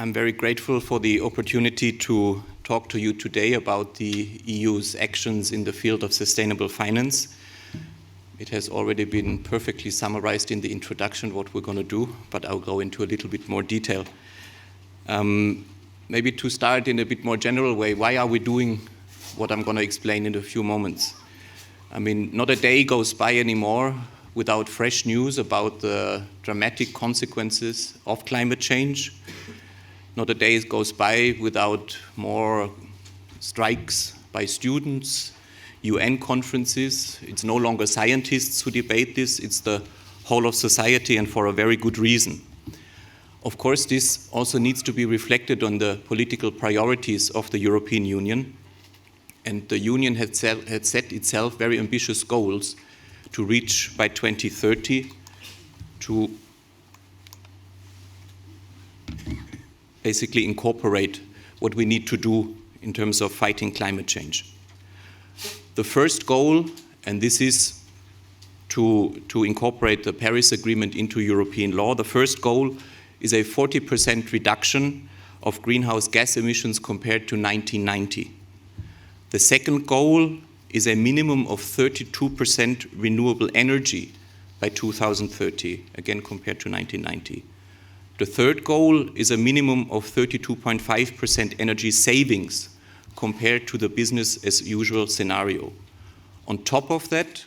I'm very grateful for the opportunity to talk to you today about the EU's actions in the field of sustainable finance. It has already been perfectly summarized in the introduction what we're going to do, but I'll go into a little bit more detail. Maybe to start in a bit more general way, why are we doing what I'm going to explain in a few moments? I mean, not a day goes by anymore without fresh news about the dramatic consequences of climate change. Not a day goes by without more strikes by students, UN conferences. It's no longer scientists who debate this, it's the whole of society, and for a very good reason. Of course, this also needs to be reflected on the political priorities of the European Union. And the Union had set itself very ambitious goals to reach by 2030 to basically incorporate what we need to do in terms of fighting climate change. The first goal, and this is to incorporate the Paris Agreement into European law, the first goal is a 40% reduction of greenhouse gas emissions compared to 1990. The second goal is a minimum of 32% renewable energy by 2030, again compared to 1990. The third goal is a minimum of 32.5% energy savings compared to the business as usual scenario. On top of that,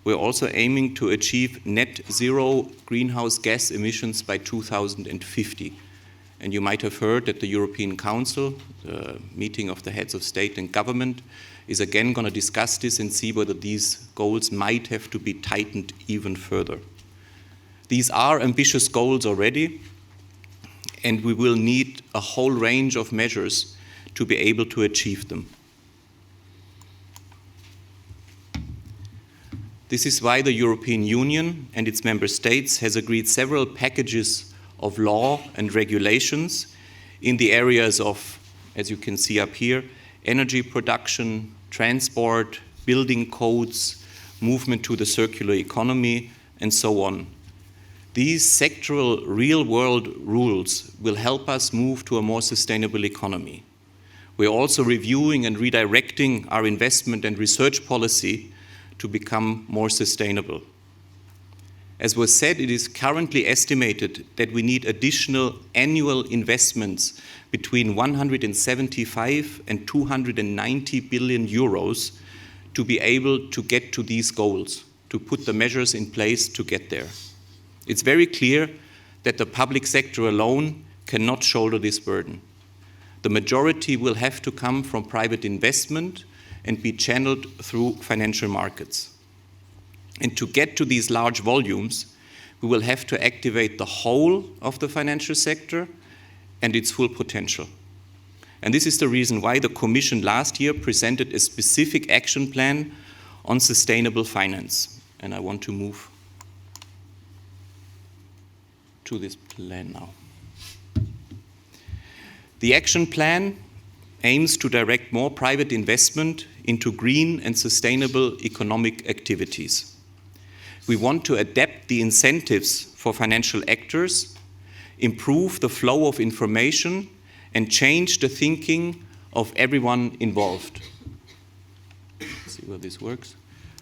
we're also aiming to achieve net zero greenhouse gas emissions by 2050. And you might have heard that the European Council, the meeting of the heads of state and government, is again going to discuss this and see whether these goals might have to be tightened even further. These are ambitious goals already, and we will need a whole range of measures to be able to achieve them. This is why the European Union and its member states has agreed several packages of law and regulations in the areas of, as you can see up here, energy production, transport, building codes, movement to the circular economy, and so on. These sectoral real-world rules will help us move to a more sustainable economy. We're also reviewing and redirecting our investment and research policy to become more sustainable. As was said, it is currently estimated that we need additional annual investments between 175 and 290 billion euros to be able to get to these goals, to put the measures in place to get there. It's very clear that the public sector alone cannot shoulder this burden. The majority will have to come from private investment and be channeled through financial markets. And to get to these large volumes, we will have to activate the whole of the financial sector and its full potential. And this is the reason why the Commission last year presented a specific action plan on sustainable finance. And I want to move to this plan now. The action plan aims to direct more private investment into green and sustainable economic activities. We want to adapt the incentives for financial actors, improve the flow of information, and change the thinking of everyone involved. Let's see where this works.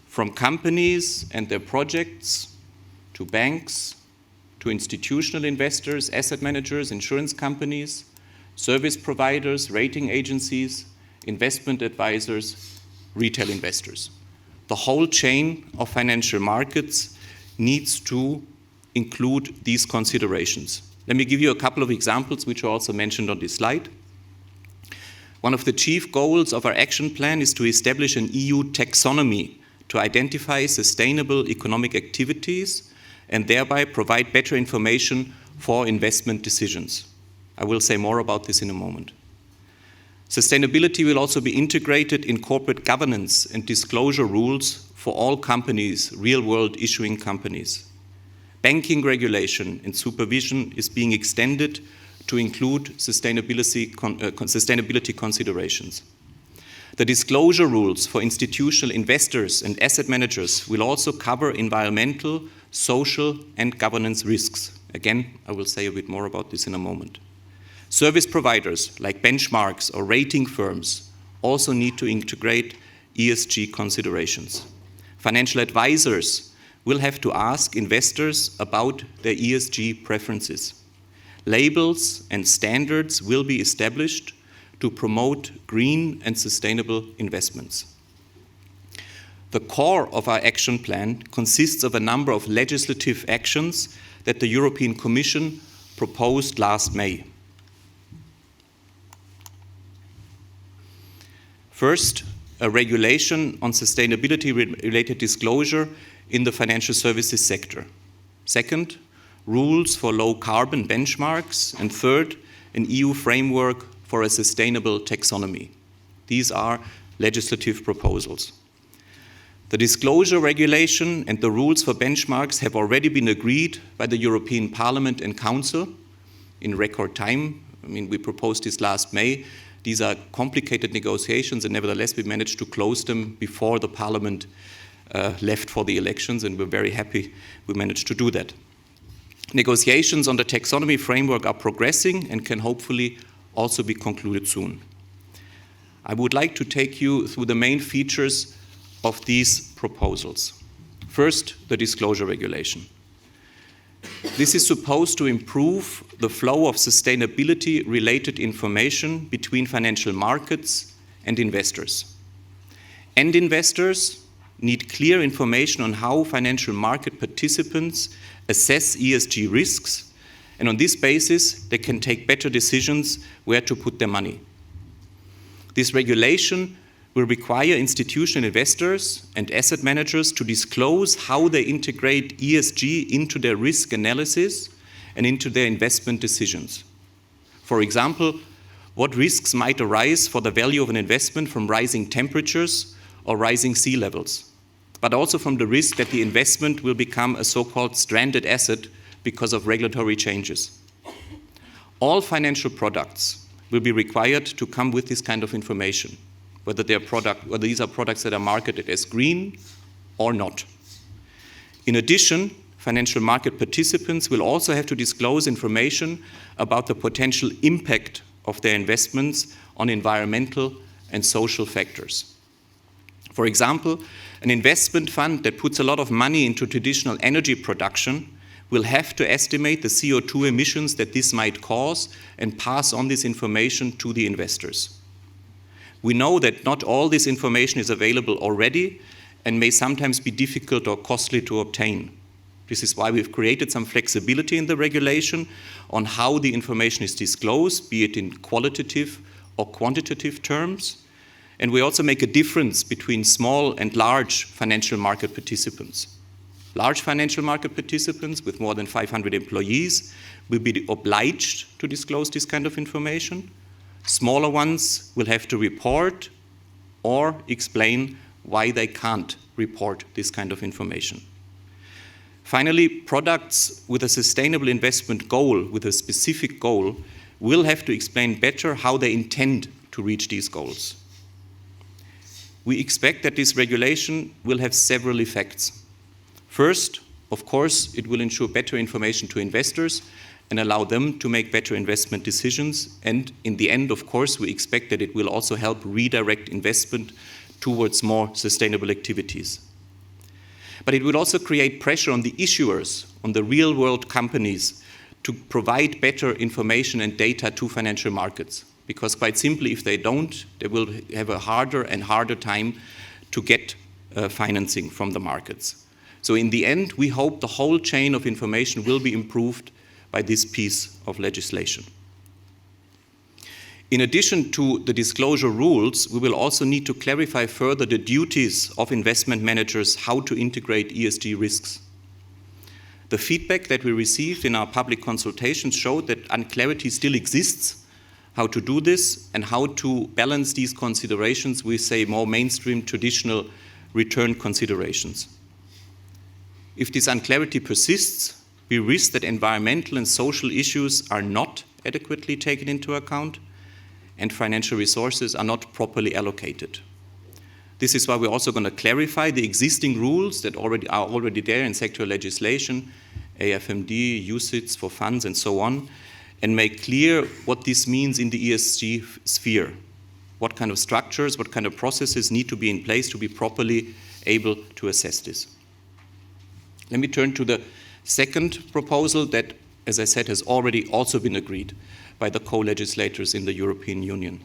From companies and their projects, to banks, to institutional investors, asset managers, insurance companies, service providers, rating agencies, investment advisors, retail investors. The whole chain of financial markets needs to include these considerations. Let me give you a couple of examples which are also mentioned on this slide. One of the chief goals of our action plan is to establish an EU taxonomy to identify sustainable economic activities and thereby provide better information for investment decisions. I will say more about this in a moment. Sustainability will also be integrated in corporate governance and disclosure rules for all companies, real-world issuing companies. Banking regulation and supervision is being extended to include sustainability considerations. The disclosure rules for institutional investors and asset managers will also cover environmental, social, and governance risks. Again, I will say a bit more about this in a moment. Service providers like benchmarks or rating firms also need to integrate ESG considerations. Financial advisors will have to ask investors about their ESG preferences. Labels and standards will be established to promote green and sustainable investments. The core of our action plan consists of a number of legislative actions that the European Commission proposed last May. First, a regulation on sustainability-related disclosure in the financial services sector. Second, rules for low-carbon benchmarks. And third, an EU framework for a sustainable taxonomy. These are legislative proposals. The disclosure regulation and the rules for benchmarks have already been agreed by the European Parliament and Council in record time. I mean, we proposed this last May. These are complicated negotiations, and nevertheless we managed to close them before the Parliament left for the elections, and we're very happy we managed to do that. Negotiations on the taxonomy framework are progressing and can hopefully also be concluded soon. I would like to take you through the main features of these proposals. First, the disclosure regulation. This is supposed to improve the flow of sustainability-related information between financial markets and investors. End investors need clear information on how financial market participants assess ESG risks, and on this basis, they can take better decisions where to put their money. This regulation will require institutional investors and asset managers to disclose how they integrate ESG into their risk analysis and into their investment decisions. For example, what risks might arise for the value of an investment from rising temperatures or rising sea levels, but also from the risk that the investment will become a so-called stranded asset because of regulatory changes. All financial products will be required to come with this kind of information, whether these are products that are marketed as green or not. In addition, financial market participants will also have to disclose information about the potential impact of their investments on environmental and social factors. For example, an investment fund that puts a lot of money into traditional energy production will have to estimate the CO2 emissions that this might cause and pass on this information to the investors. We know that not all this information is available already and may sometimes be difficult or costly to obtain. This is why we've created some flexibility in the regulation on how the information is disclosed, be it in qualitative or quantitative terms. And we also make a difference between small and large financial market participants. Large financial market participants with more than 500 employees will be obliged to disclose this kind of information. Smaller ones will have to report or explain why they can't report this kind of information. Finally, products with a sustainable investment goal, with a specific goal, will have to explain better how they intend to reach these goals. We expect that this regulation will have several effects. First, of course, it will ensure better information to investors and allow them to make better investment decisions. And in the end, of course, we expect that it will also help redirect investment towards more sustainable activities. But it will also create pressure on the issuers, on the real-world companies, to provide better information and data to financial markets. Because quite simply, if they don't, they will have a harder and harder time to get financing from the markets. So in the end, we hope the whole chain of information will be improved by this piece of legislation. In addition to the disclosure rules, we will also need to clarify further the duties of investment managers, how to integrate ESG risks. The feedback that we received in our public consultations showed that unclarity still exists, how to do this and how to balance these considerations with, say, more mainstream traditional return considerations. If this unclarity persists, we risk that environmental and social issues are not adequately taken into account and financial resources are not properly allocated. This is why we're also going to clarify the existing rules that are already there in sectoral legislation, AFMD, UCITS for funds and so on, and make clear what this means in the ESG sphere. What kind of structures, what kind of processes need to be in place to be properly able to assess this. Let me turn to the second proposal that, as I said, has already also been agreed by the co-legislators in the European Union.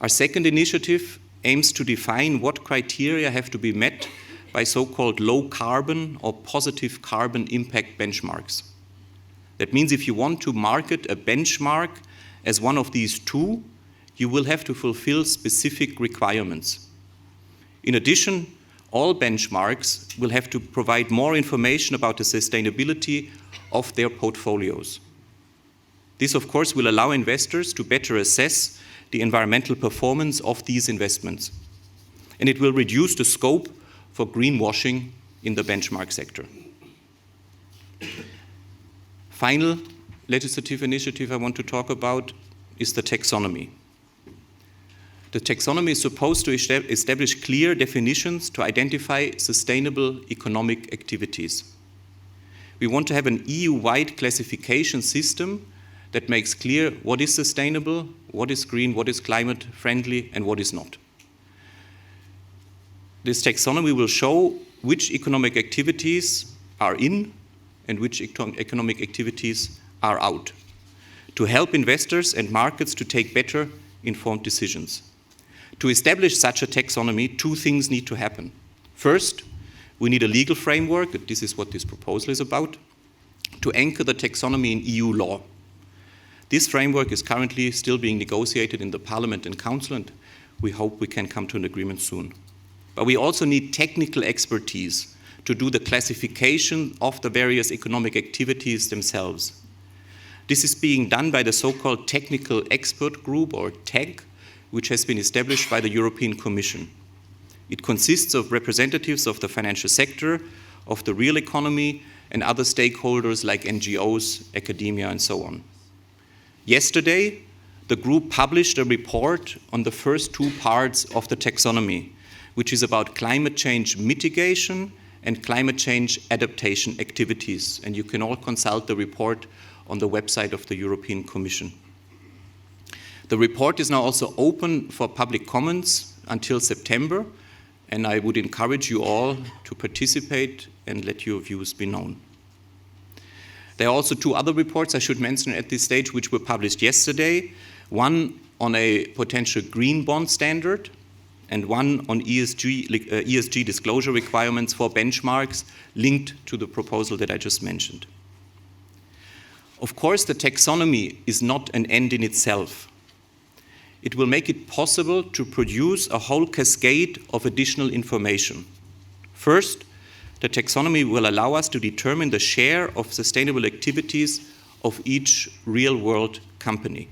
Our second initiative aims to define what criteria have to be met by so-called low carbon or positive carbon impact benchmarks. That means if you want to market a benchmark as one of these two, you will have to fulfill specific requirements. In addition, all benchmarks will have to provide more information about the sustainability of their portfolios. This, of course, will allow investors to better assess the environmental performance of these investments. And it will reduce the scope for greenwashing in the benchmark sector. Final legislative initiative I want to talk about is the taxonomy. The taxonomy is supposed to establish clear definitions to identify sustainable economic activities. We want to have an EU-wide classification system that makes clear what is sustainable, what is green, what is climate friendly, and what is not. This taxonomy will show which economic activities are in and which economic activities are out, to help investors and markets to take better informed decisions. To establish such a taxonomy, two things need to happen. First, we need a legal framework, this is what this proposal is about, to anchor the taxonomy in EU law. This framework is currently still being negotiated in the Parliament and Council, and we hope we can come to an agreement soon. But we also need technical expertise to do the classification of the various economic activities themselves. This is being done by the so-called Technical Expert Group, or TEG, which has been established by the European Commission. It consists of representatives of the financial sector, of the real economy, and other stakeholders like NGOs, academia, and so on. Yesterday, the group published a report on the first two parts of the taxonomy, which is about climate change mitigation and climate change adaptation activities. And you can all consult the report on the website of the European Commission. The report is now also open for public comments until September, and I would encourage you all to participate and let your views be known. There are also two other reports I should mention at this stage, which were published yesterday. One on a potential green bond standard, and one on ESG disclosure requirements for benchmarks linked to the proposal that I just mentioned. Of course, the taxonomy is not an end in itself. It will make it possible to produce a whole cascade of additional information. First, the taxonomy will allow us to determine the share of sustainable activities of each real-world company.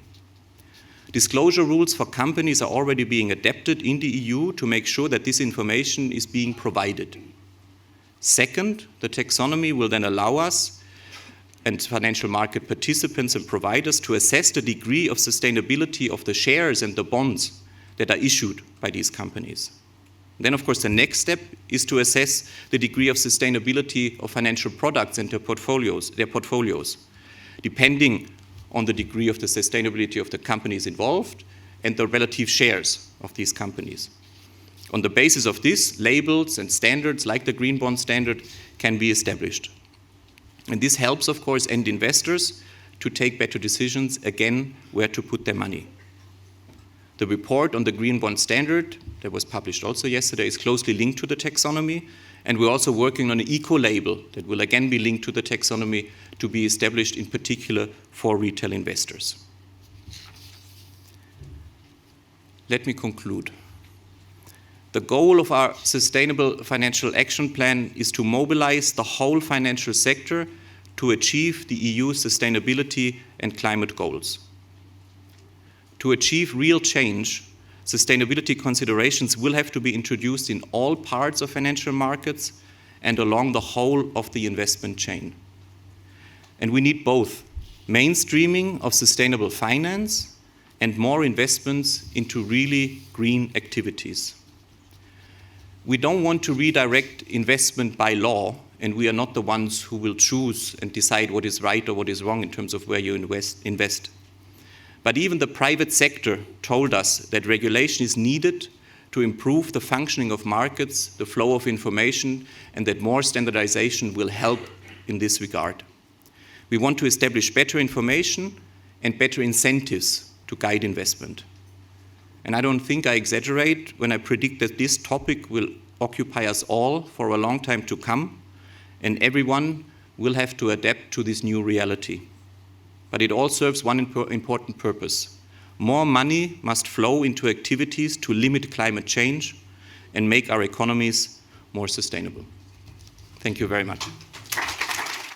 Disclosure rules for companies are already being adapted in the EU to make sure that this information is being provided. Second, the taxonomy will then allow us and financial market participants and providers to assess the degree of sustainability of the shares and the bonds that are issued by these companies. Then, of course, the next step is to assess the degree of sustainability of financial products and their portfolios, depending on the degree of the sustainability of the companies involved and the relative shares of these companies. On the basis of this, labels and standards like the Green Bond Standard can be established. And this helps, of course, end investors to take better decisions, again, where to put their money. The report on the Green Bond Standard that was published also yesterday is closely linked to the taxonomy, and we're also working on an eco-label that will again be linked to the taxonomy to be established in particular for retail investors. Let me conclude. The goal of our Sustainable Financial Action Plan is to mobilize the whole financial sector to achieve the EU sustainability and climate goals. To achieve real change, sustainability considerations will have to be introduced in all parts of financial markets and along the whole of the investment chain. And we need both mainstreaming of sustainable finance and more investments into really green activities. We don't want to redirect investment by law and we are not the ones who will choose and decide what is right or what is wrong in terms of where you invest. But even the private sector told us that regulation is needed to improve the functioning of markets, the flow of information, and that more standardization will help in this regard. We want to establish better information and better incentives to guide investment. And I don't think I exaggerate when I predict that this topic will occupy us all for a long time to come, and everyone will have to adapt to this new reality. But it all serves one important purpose. More money must flow into activities to limit climate change and make our economies more sustainable. Thank you very much.